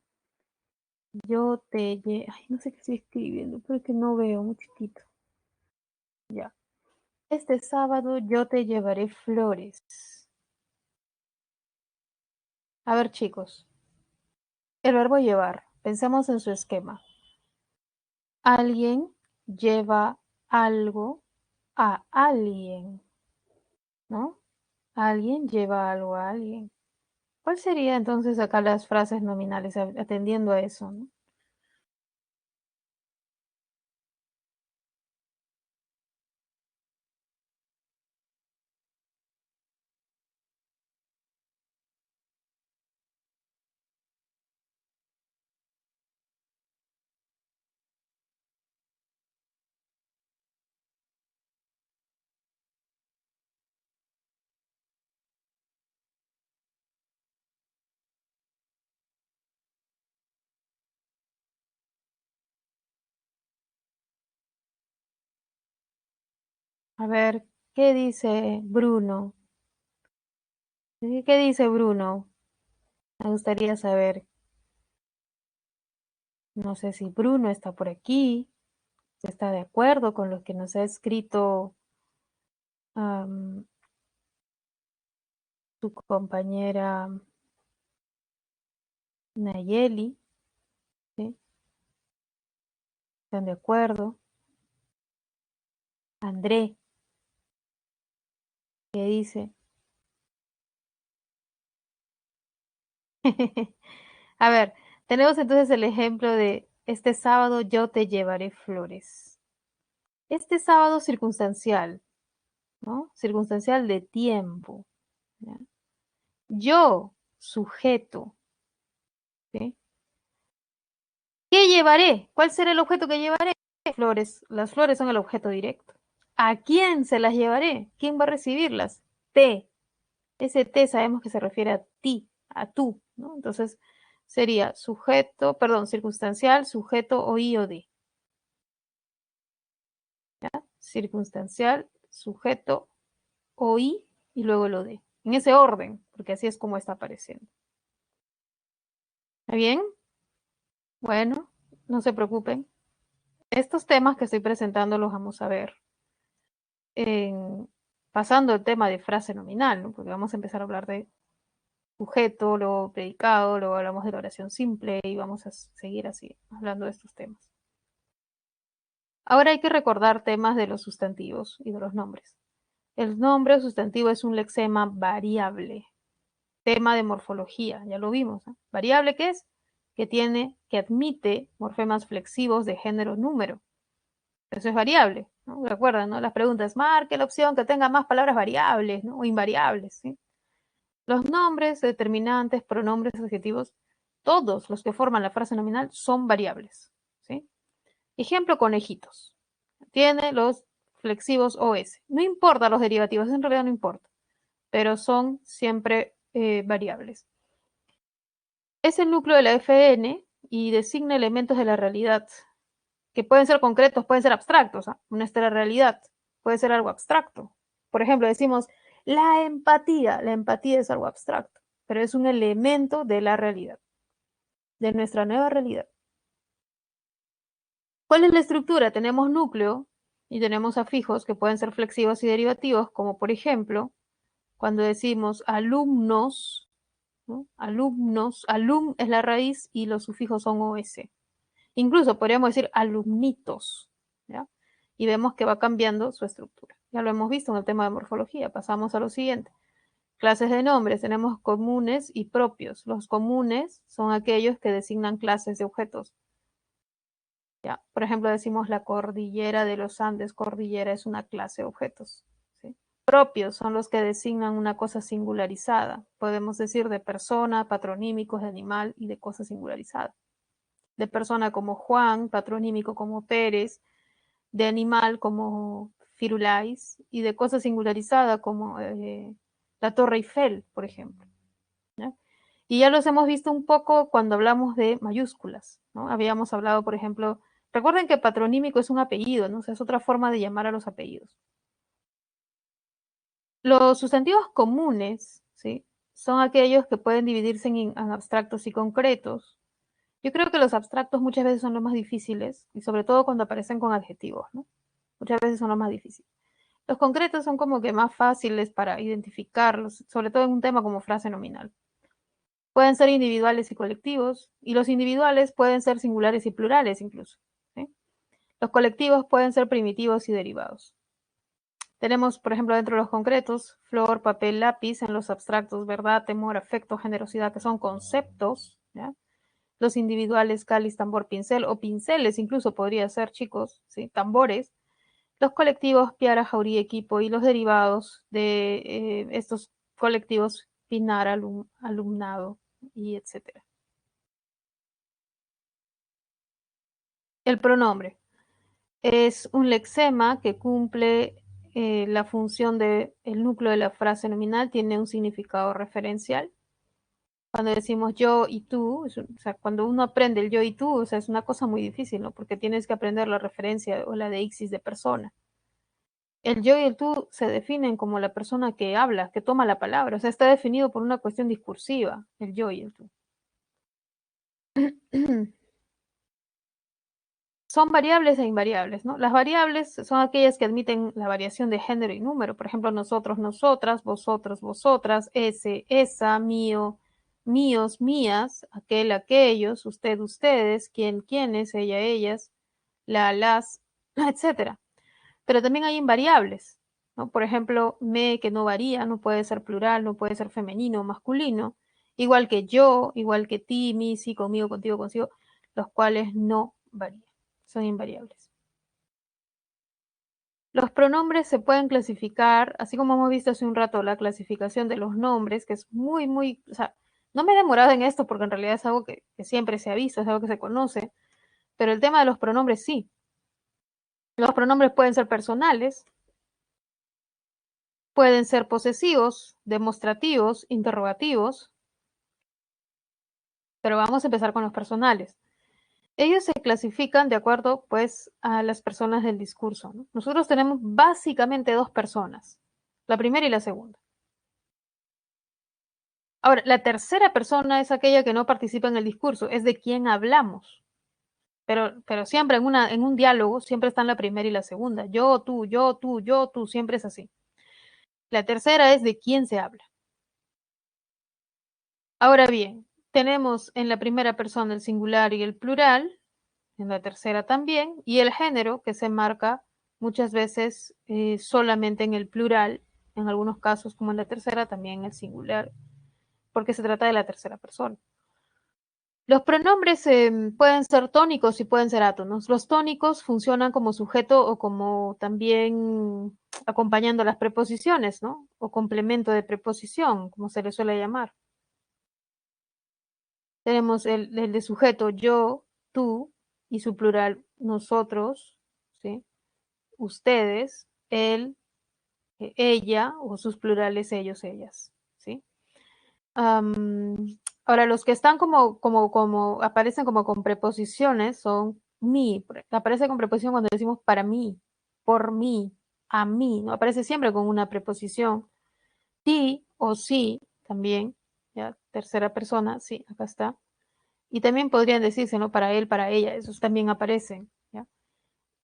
Speaker 1: yo te ay, no sé qué estoy escribiendo, pero es que no veo muy chiquito. Ya. Este sábado yo te llevaré flores. A ver, chicos, el verbo llevar, pensemos en su esquema. Alguien lleva algo a alguien, ¿no? Alguien lleva algo a alguien. ¿Cuál sería entonces acá las frases nominales atendiendo a eso, ¿no? A ver, ¿qué dice Bruno? ¿Qué dice Bruno? Me gustaría saber. No sé si Bruno está por aquí, si está de acuerdo con lo que nos ha escrito su compañera Nayeli, ¿sí? ¿Están de acuerdo? André, ¿qué dice? A ver, tenemos entonces el ejemplo de este sábado yo te llevaré flores. Este sábado circunstancial, ¿no? Circunstancial de tiempo, ¿ya? Yo, sujeto, ¿sí? ¿Qué llevaré? ¿Cuál será el objeto que llevaré? Flores. Las flores son el objeto directo. ¿A quién se las llevaré? ¿Quién va a recibirlas? Te. Ese te sabemos que se refiere a ti, a tú, ¿no? Entonces sería sujeto, perdón, circunstancial, sujeto o i o de. ¿Ya? Circunstancial, sujeto o i y luego lo de. En ese orden, porque así es como está apareciendo. ¿Está bien? Bueno, no se preocupen. Estos temas que estoy presentando los vamos a ver pasando el tema de frase nominal, ¿no? Porque vamos a empezar a hablar de sujeto, luego predicado, luego hablamos de la oración simple y vamos a seguir así hablando de estos temas. Ahora hay que recordar temas de los sustantivos y de los nombres. El nombre o sustantivo es un lexema variable, tema de morfología, ya lo vimos, ¿no? Variable, ¿qué es? Que admite morfemas flexivos de género número. Eso es variable, ¿no? Recuerdan, ¿no? Las preguntas, marque la opción que tenga más palabras variables, ¿no? O invariables, ¿sí? Los nombres, determinantes, pronombres, adjetivos, todos los que forman la frase nominal son variables, ¿sí? Ejemplo, conejitos. Tiene los flexivos OS. No importa los derivativos, en realidad no importa, pero son siempre variables. Es el núcleo de la FN y designa elementos de la realidad, que pueden ser concretos, pueden ser abstractos. ¿Ah? Nuestra realidad puede ser algo abstracto. Por ejemplo, decimos la empatía. La empatía es algo abstracto, pero es un elemento de la realidad, de nuestra nueva realidad. ¿Cuál es la estructura? Tenemos núcleo y tenemos afijos que pueden ser flexivos y derivativos, como por ejemplo, cuando decimos alumnos, ¿no? Alumnos, alum es la raíz y los sufijos son OS. Incluso podríamos decir alumnitos, ¿ya? Y vemos que va cambiando su estructura. Ya lo hemos visto en el tema de morfología. Pasamos a lo siguiente. Clases de nombres. Tenemos comunes y propios. Los comunes son aquellos que designan clases de objetos. ¿Ya? Por ejemplo, decimos la cordillera de los Andes. Cordillera es una clase de objetos. ¿Sí? Propios son los que designan una cosa singularizada. Podemos decir de persona, patronímicos, de animal y de cosa singularizada. De persona como Juan, patronímico como Pérez, de animal como Firulais y de cosa singularizada como la Torre Eiffel, por ejemplo. ¿Ya? Y ya los hemos visto un poco cuando hablamos de mayúsculas, ¿no? Habíamos hablado, por ejemplo, recuerden que patronímico es un apellido, ¿no? O sea, es otra forma de llamar a los apellidos. Los sustantivos comunes, ¿sí? Son aquellos que pueden dividirse en abstractos y concretos. Yo creo que los abstractos muchas veces son los más difíciles, y sobre todo cuando aparecen con adjetivos, ¿no? Muchas veces son los más difíciles. Los concretos son como que más fáciles para identificarlos, sobre todo en un tema como frase nominal. Pueden ser individuales y colectivos, y los individuales pueden ser singulares y plurales incluso, ¿sí? Los colectivos pueden ser primitivos y derivados. Tenemos, por ejemplo, dentro de los concretos, flor, papel, lápiz, en los abstractos, verdad, temor, afecto, generosidad, que son conceptos, ¿ya? Los individuales, cáliz, tambor, pincel, o pinceles incluso podría ser, chicos, ¿sí? Tambores. Los colectivos, piara, jauría, equipo, y los derivados de estos colectivos, pinar, alumnado, y etcétera. El pronombre es un lexema que cumple la función del núcleo de la frase nominal, tiene un significado referencial. Cuando decimos yo y tú, o sea, cuando uno aprende el yo y tú, o sea, es una cosa muy difícil, ¿no? Porque tienes que aprender la referencia o la deixis de persona. El yo y el tú se definen como la persona que habla, que toma la palabra. O sea, está definido por una cuestión discursiva, el yo y el tú. Son variables e invariables, ¿no? Las variables son aquellas que admiten la variación de género y número. Por ejemplo, nosotros, nosotras, vosotros, vosotras, ese, esa, mío, míos, mías, aquel, aquellos, usted, ustedes, quién, quiénes, ella, ellas, la, las, etcétera. Pero también hay invariables, ¿no? Por ejemplo, me, que no varía, no puede ser plural, no puede ser femenino o masculino, igual que yo, igual que ti, mi, sí, conmigo, contigo, consigo, los cuales no varían, son invariables. Los pronombres se pueden clasificar, así como hemos visto hace un rato la clasificación de los nombres, que es muy, o sea, no me he demorado en esto porque en realidad es algo que siempre se ha visto, es algo que se conoce, pero el tema de los pronombres sí. Los pronombres pueden ser personales, pueden ser posesivos, demostrativos, interrogativos, pero vamos a empezar con los personales. Ellos se clasifican de acuerdo, pues, a las personas del discurso, ¿no? Nosotros tenemos básicamente dos personas, la primera y la segunda. Ahora, la tercera persona es aquella que no participa en el discurso, es de quien hablamos. Pero siempre en un diálogo, siempre están la primera y la segunda. Yo, tú, yo, tú, yo, tú, siempre es así. La tercera es de quién se habla. Ahora bien, tenemos en la primera persona el singular y el plural, en la tercera también, y el género que se marca muchas veces solamente en el plural, en algunos casos como en la tercera también en el singular, porque se trata de la tercera persona. Los pronombres pueden ser tónicos y pueden ser átonos. Los tónicos funcionan como sujeto o como también acompañando las preposiciones, ¿no? O complemento de preposición, como se le suele llamar. Tenemos el de sujeto yo, tú, y su plural nosotros, ¿sí? Ustedes, él, ella, o sus plurales ellos, ellas, ¿sí? Ahora, los que están como aparecen como con preposiciones son mí, aparece con preposición cuando decimos para mí, por mí, a mí, ¿no? Aparece siempre con una preposición. Ti o sí, también, ya, tercera persona, sí, acá está. Y también podrían decirse, ¿no? Para él, para ella, esos también aparecen, ¿ya?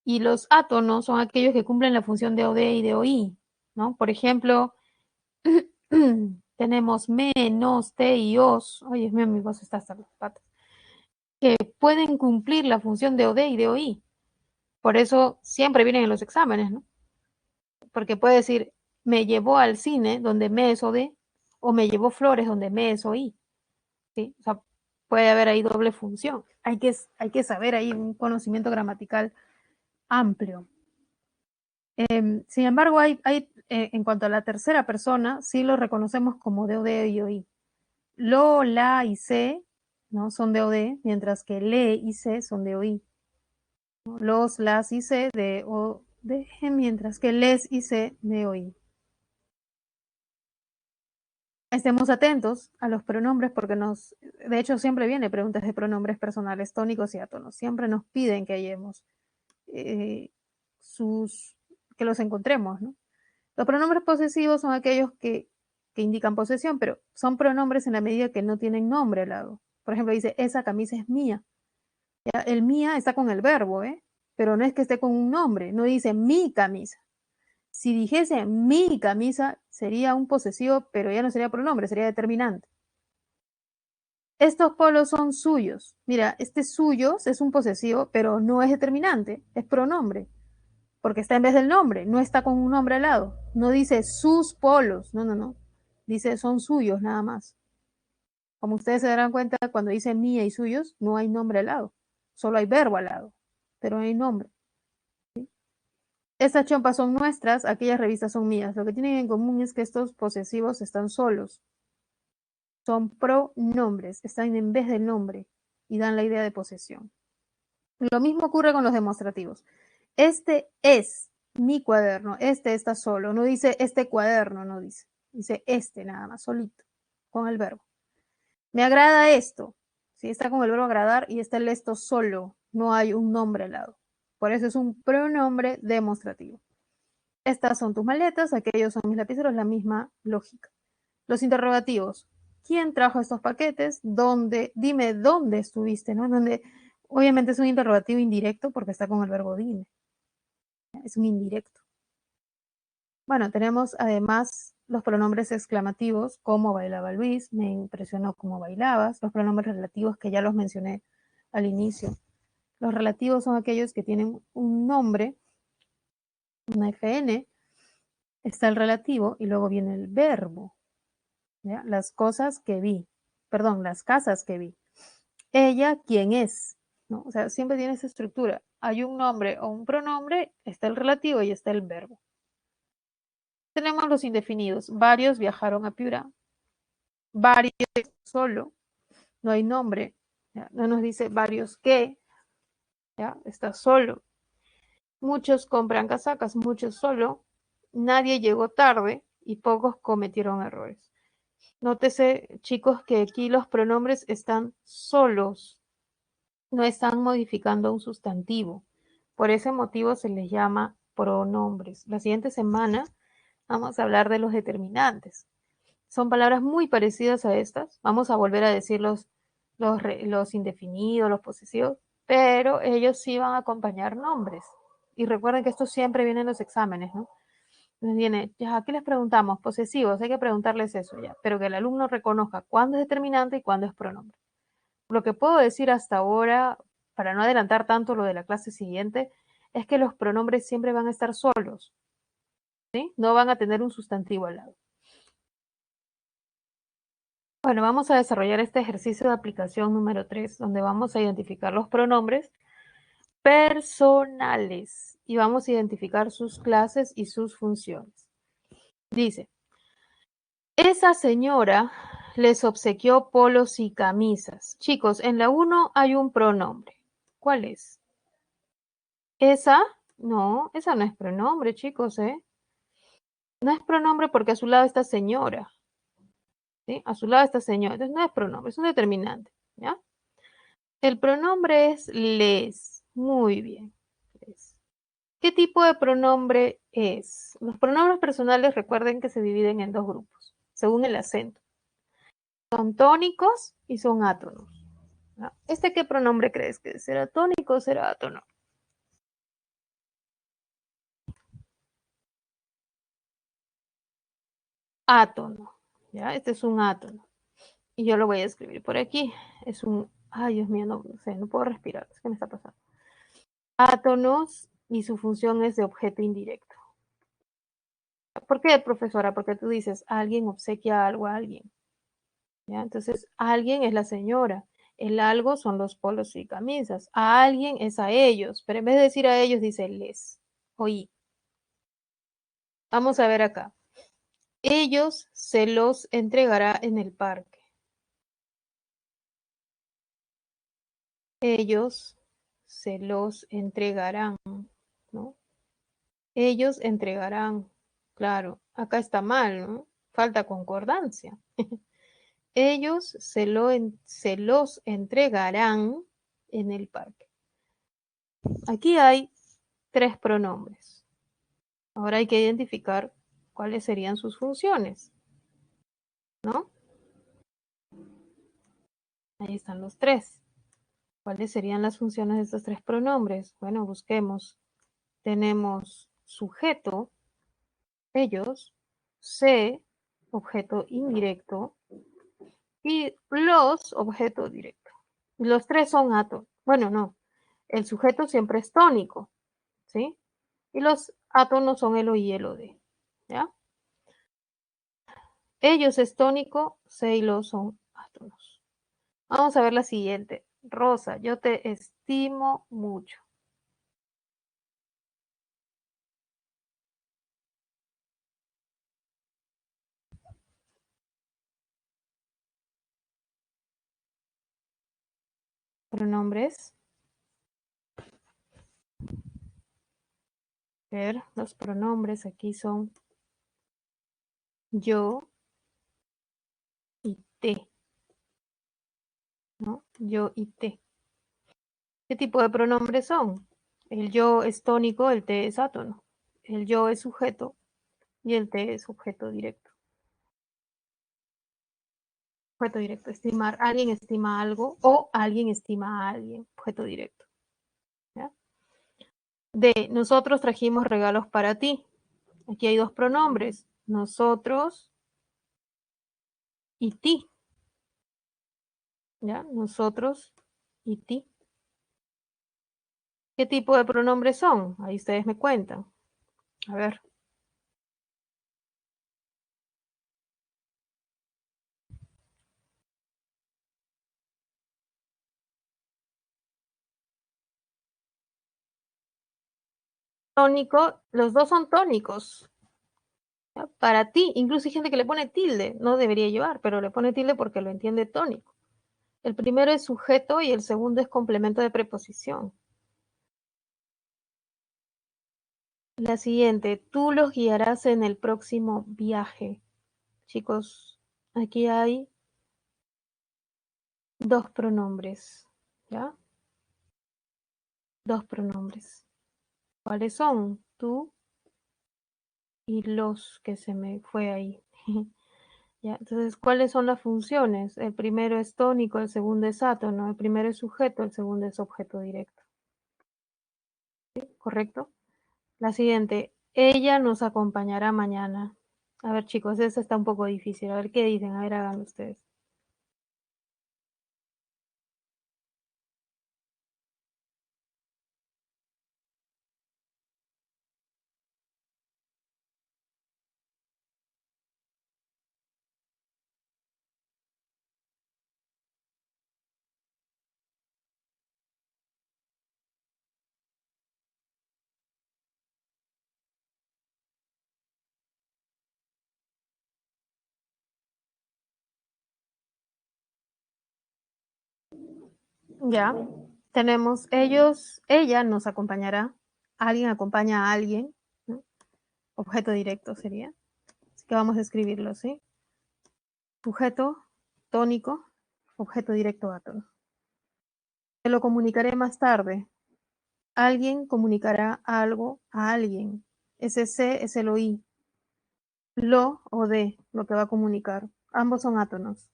Speaker 1: Y los átonos son aquellos que cumplen la función de OD y de OI, ¿no? Por ejemplo, tenemos me, nos, te y os. Oye, es mío, mi voz está hasta las patas. Que pueden cumplir la función de OD y de OI. Por eso siempre vienen en los exámenes, ¿no? Porque puede decir, me llevó al cine, donde me es OD, o me llevó flores, donde me es OI. ¿Sí? O sea, puede haber ahí doble función. Hay que saber ahí un conocimiento gramatical amplio. Sin embargo, en cuanto a la tercera persona, sí lo reconocemos como de, OD y OI. Lo, la y se, ¿no? Son de OD, mientras que le y se son de OI. ¿No? Los, las y se de OD, mientras que les y se de OI. Estemos atentos a los pronombres porque de hecho siempre viene preguntas de pronombres personales tónicos y átonos. Siempre nos piden que hallemos eh, que los encontremos, ¿no? Los pronombres posesivos son aquellos que indican posesión, pero son pronombres en la medida que no tienen nombre al lado. Por ejemplo, dice, esa camisa es mía. ¿Ya? El mía está con el verbo, pero no es que esté con un nombre, no dice mi camisa. Si dijese mi camisa, sería un posesivo, pero ya no sería pronombre, sería determinante. Estos polos son suyos. Mira, este suyos es un posesivo, pero no es determinante, es pronombre, porque está en vez del nombre, no está con un nombre al lado. No dice sus polos, no. Dice son suyos nada más. Como ustedes se darán cuenta, cuando dice mía y suyos, no hay nombre al lado, solo hay verbo al lado, pero no hay nombre. ¿Sí? Estas chompas son nuestras, aquellas revistas son mías. Lo que tienen en común es que estos posesivos están solos. Son pronombres, están en vez del nombre y dan la idea de posesión. Lo mismo ocurre con los demostrativos. Este es mi cuaderno, este está solo, no dice este cuaderno, no dice, dice este nada más, solito, con el verbo. Me agrada esto, ¿sí? Está con el verbo agradar y está el esto solo, no hay un nombre al lado. Por eso es un pronombre demostrativo. Estas son tus maletas, aquellos son mis lapiceros, la misma lógica. Los interrogativos. ¿Quién trajo estos paquetes? ¿Dónde? Dime dónde estuviste, ¿no? Donde, obviamente es un interrogativo indirecto porque está con el verbo dime. Es un indirecto. Bueno, tenemos además los pronombres exclamativos, como bailaba Luis, me impresionó cómo bailabas. Los pronombres relativos que ya los mencioné al inicio. Los relativos son aquellos que tienen un nombre, una FN, está el relativo y luego viene el verbo. ¿Ya? Las cosas que vi, perdón, las casas que vi. Ella, ¿quién es? ¿No? O sea, siempre tiene esa estructura. Hay un nombre o un pronombre, está el relativo y está el verbo. Tenemos los indefinidos. Varios viajaron a Piura. Varios solo. No hay nombre. ¿Ya? No nos dice varios qué. ¿Ya? Está solo. Muchos compran casacas, muchos solo. Nadie llegó tarde y pocos cometieron errores. Nótese, chicos, que aquí los pronombres están solos, no están modificando un sustantivo. Por ese motivo se les llama pronombres. La siguiente semana vamos a hablar de los determinantes. Son palabras muy parecidas a estas. Vamos a volver a decir los indefinidos, los posesivos, pero ellos sí van a acompañar nombres. Y recuerden que esto siempre viene en los exámenes, ¿no? Entonces viene, ya, ¿qué les preguntamos? Posesivos, hay que preguntarles eso ya, pero que el alumno reconozca cuándo es determinante y cuándo es pronombre. Lo que puedo decir hasta ahora, para no adelantar tanto lo de la clase siguiente, es que los pronombres siempre van a estar solos, ¿sí? No van a tener un sustantivo al lado. Bueno, vamos a desarrollar este ejercicio de aplicación número 3, donde vamos a identificar los pronombres personales y vamos a identificar sus clases y sus funciones. Dice, esa señora les obsequió polos y camisas. Chicos, en la 1 hay un pronombre. ¿Cuál es? ¿Esa? No, esa no es pronombre, chicos, ¿eh? No es pronombre porque a su lado está señora, ¿sí? A su lado está señora. Entonces no es pronombre, es un determinante, ¿ya? El pronombre es les. Muy bien. Les. ¿Qué tipo de pronombre es? Los pronombres personales recuerden que se dividen en dos grupos, según el acento. Son tónicos y son átonos. ¿No? ¿Este qué pronombre crees que será tónico o será átono? Átono. ¿Ya? Este es un átono. Y yo lo voy a escribir por aquí. Es un... Ay, Dios mío, no sé, no puedo respirar. ¿Qué me está pasando? Átonos y su función es de objeto indirecto. ¿Por qué, profesora? Porque tú dices, alguien obsequia algo a alguien. ¿Ya? Entonces, alguien es la señora. El algo son los polos y camisas. A alguien es a ellos. Pero en vez de decir a ellos, dice les. Oí. Vamos a ver acá. Ellos se los entregará en el parque. Ellos se los entregarán, ¿no? Ellos entregarán. Claro, acá está mal, ¿no? Falta concordancia. Ellos se los entregarán en el parque. Aquí hay tres pronombres. Ahora hay que identificar cuáles serían sus funciones, ¿no? Ahí están los tres. ¿Cuáles serían las funciones de estos tres pronombres? Bueno, busquemos. Tenemos sujeto, ellos, se, objeto indirecto, y los, objeto directo. Los tres son átonos. Bueno, no. El sujeto siempre es tónico, ¿sí? Y los átonos son el O y el OD, ¿ya? Ellos es tónico, se y los son átonos. Vamos a ver la siguiente. Rosa, yo te estimo mucho. Pronombres. Ver, los pronombres aquí son yo y te, ¿no? Yo y te. ¿Qué tipo de pronombres son? El yo es tónico, el te es átono. El yo es sujeto y el te es objeto directo. Objeto directo, estimar. Alguien estima algo o alguien estima a alguien. Objeto directo. ¿Ya? De nosotros trajimos regalos para ti. Aquí hay dos pronombres. Nosotros y ti. ¿Ya? Nosotros y ti. ¿Qué tipo de pronombres son? Ahí ustedes me cuentan. A ver. Tónico, los dos son tónicos. ¿Ya? Para ti, incluso hay gente que le pone tilde, no debería llevar, pero le pone tilde porque lo entiende tónico. El primero es sujeto y el segundo es complemento de preposición. La siguiente, tú los guiarás en el próximo viaje. Chicos, aquí hay dos pronombres, ¿ya? Dos pronombres. ¿Cuáles son? Tú y los, que se me fue ahí. ¿Ya? Entonces, ¿cuáles son las funciones? El primero es tónico, el segundo es átono, el primero es sujeto, el segundo es objeto directo. ¿Sí? ¿Correcto? La siguiente, ella nos acompañará mañana. A ver, chicos, esa está un poco difícil. A ver qué dicen. A ver, háganlo ustedes. Ya, tenemos ellos, ella nos acompañará, alguien acompaña a alguien, ¿no? Objeto directo sería. Así que vamos a escribirlo, ¿sí? Sujeto, tónico, objeto directo, átono. Te lo comunicaré más tarde. Alguien comunicará algo a alguien. Ese C es el oí. Lo o de, lo que va a comunicar. Ambos son átonos.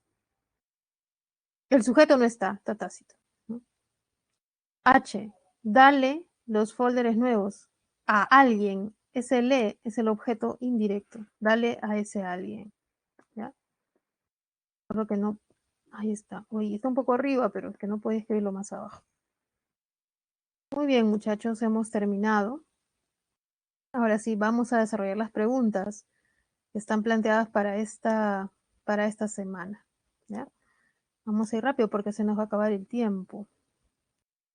Speaker 1: El sujeto no está tácito, ¿no? H, dale los folders nuevos a alguien. Ese le es el objeto indirecto. Dale a ese alguien. ¿Ya? Por lo que no. Ahí está. Oye, está un poco arriba, pero es que no puedo escribirlo más abajo. Muy bien, muchachos, hemos terminado. Ahora sí, vamos a desarrollar las preguntas que están planteadas para esta semana. ¿Ya? Vamos a ir rápido porque se nos va a acabar el tiempo.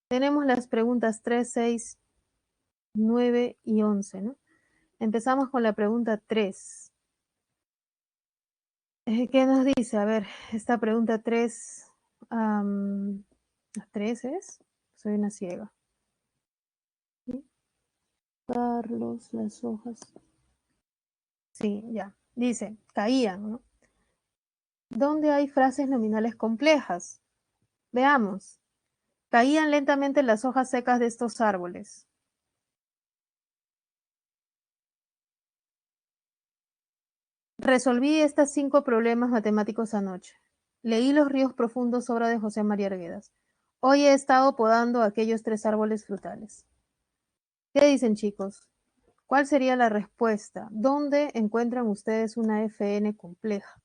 Speaker 1: Tenemos las preguntas 3, 6, 9 y 11, ¿no? Empezamos con la pregunta 3. ¿Qué nos dice? A ver, esta pregunta 3. 3 es. Soy una ciega. ¿Sí? Carlos, las hojas. Sí, ya. Dice, caían, ¿no? ¿Dónde hay frases nominales complejas? Veamos. Caían lentamente las hojas secas de estos árboles. Resolví estos 5 problemas matemáticos anoche. Leí Los ríos profundos, obra de José María Arguedas. Hoy he estado podando aquellos 3 árboles frutales. ¿Qué dicen, chicos? ¿Cuál sería la respuesta? ¿Dónde encuentran ustedes una FN compleja?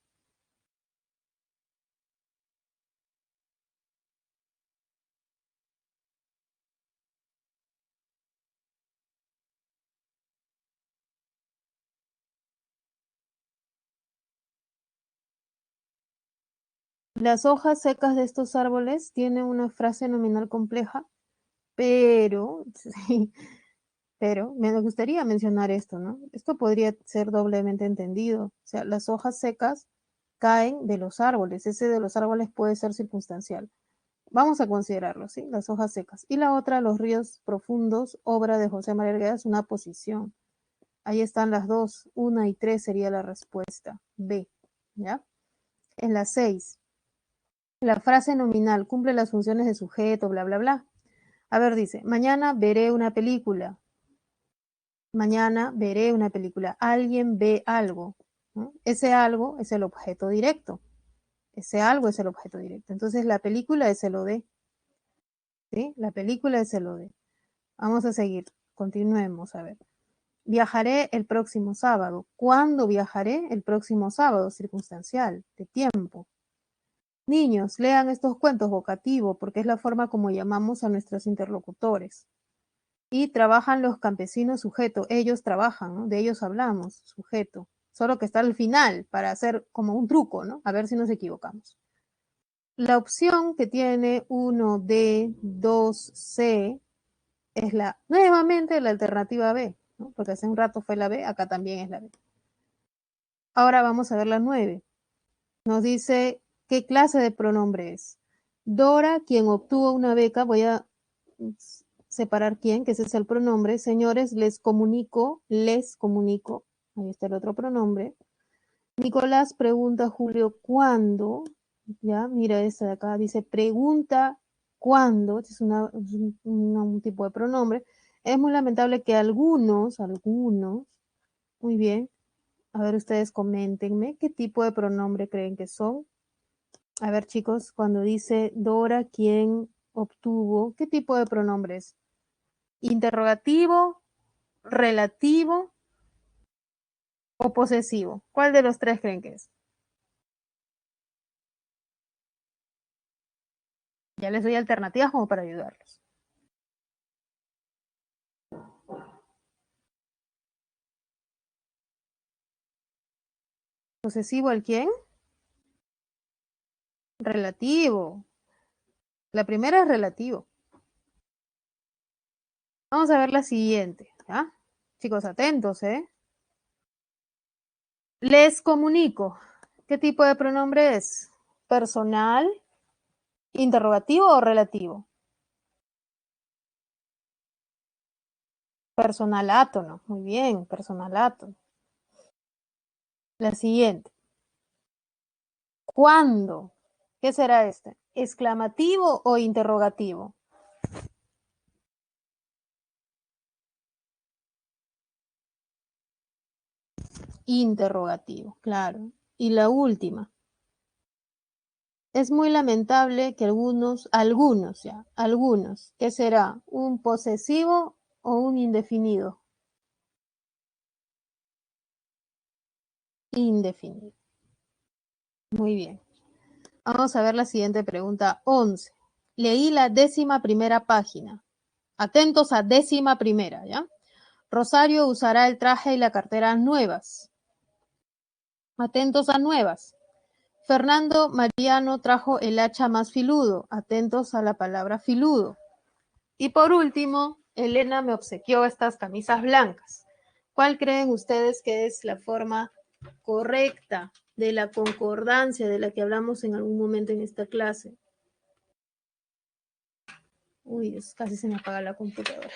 Speaker 1: Las hojas secas de estos árboles tienen una frase nominal compleja, pero, sí, pero me gustaría mencionar esto, ¿no? Esto podría ser doblemente entendido. O sea, las hojas secas caen de los árboles. Ese de los árboles puede ser circunstancial. Vamos a considerarlo, ¿sí? Las hojas secas. Y la otra, Los ríos profundos, obra de José María Arguedas, una posición. Ahí están las dos. 1 y 3 sería la respuesta. B, ¿ya? En la 6, la frase nominal cumple las funciones de sujeto, bla, bla, bla. A ver, dice, mañana veré una película. Mañana veré una película. Alguien ve algo, ¿no? Ese algo es el objeto directo. Ese algo es el objeto directo. Entonces la película es el OD. ¿Sí? La película es el OD. Vamos a seguir. Continuemos a ver. Viajaré el próximo sábado. ¿Cuándo viajaré? El próximo sábado, circunstancial, de tiempo. Niños, lean estos cuentos vocativos porque es la forma como llamamos a nuestros interlocutores. Y trabajan los campesinos sujeto. Ellos trabajan, ¿no? De ellos hablamos, sujeto. Solo que está al final para hacer como un truco, ¿no? A ver si nos equivocamos. La opción que tiene 1D, 2C es nuevamente la alternativa B, ¿no? Porque hace un rato fue la B, acá también es la B. Ahora vamos a ver la 9. Nos dice qué clase de pronombre es. Dora, quien obtuvo una beca, voy a separar quién, que ese es el pronombre. Señores, les comunico, ahí está el otro pronombre. Nicolás pregunta a Julio, ¿cuándo? Ya, mira esta de acá, dice, pregunta, ¿cuándo? Este es un tipo de pronombre. Es muy lamentable que algunos, muy bien, a ver, ustedes coméntenme, ¿qué tipo de pronombre creen que son? A ver, chicos, cuando dice Dora, ¿quién obtuvo? ¿Qué tipo de pronombre es? ¿Interrogativo, relativo o posesivo? ¿Cuál de los tres creen que es? Ya les doy alternativas como para ayudarlos. ¿Posesivo al quién? Relativo. La primera es relativo. Vamos a ver la siguiente. ¿Ya? Chicos, atentos, ¿eh? Les comunico. ¿Qué tipo de pronombre es? ¿Personal, interrogativo o relativo? Personal átono. Muy bien, personal átono. La siguiente. ¿Cuándo? ¿Qué será este? ¿Exclamativo o interrogativo? Interrogativo, claro. Y la última. Es muy lamentable que algunos, ¿qué será? ¿Un posesivo o un indefinido? Indefinido. Muy bien. Vamos a ver la siguiente pregunta, 11. Leí la 11ª página. Atentos a 11ª, ¿ya? Rosario usará el traje y la cartera nuevas. Atentos a nuevas. Fernando Mariano trajo el hacha más filudo. Atentos a la palabra filudo. Y por último, Elena me obsequió estas camisas blancas. ¿Cuál creen ustedes que es la forma correcta de la concordancia de la que hablamos en algún momento en esta clase? Uy, casi se me apaga la computadora.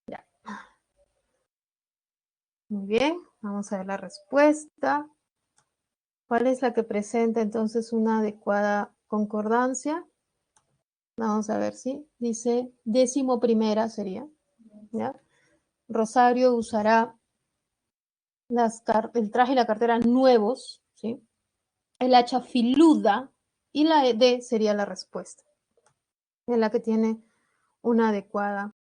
Speaker 1: Ya. Muy bien, vamos a ver la respuesta. ¿Cuál es la que presenta entonces una adecuada concordancia? Vamos a ver si dice 11ª sería, ¿ya? Rosario usará el traje y la cartera nuevos, ¿sí? El hacha filuda y la D sería la respuesta, en la que tiene una adecuada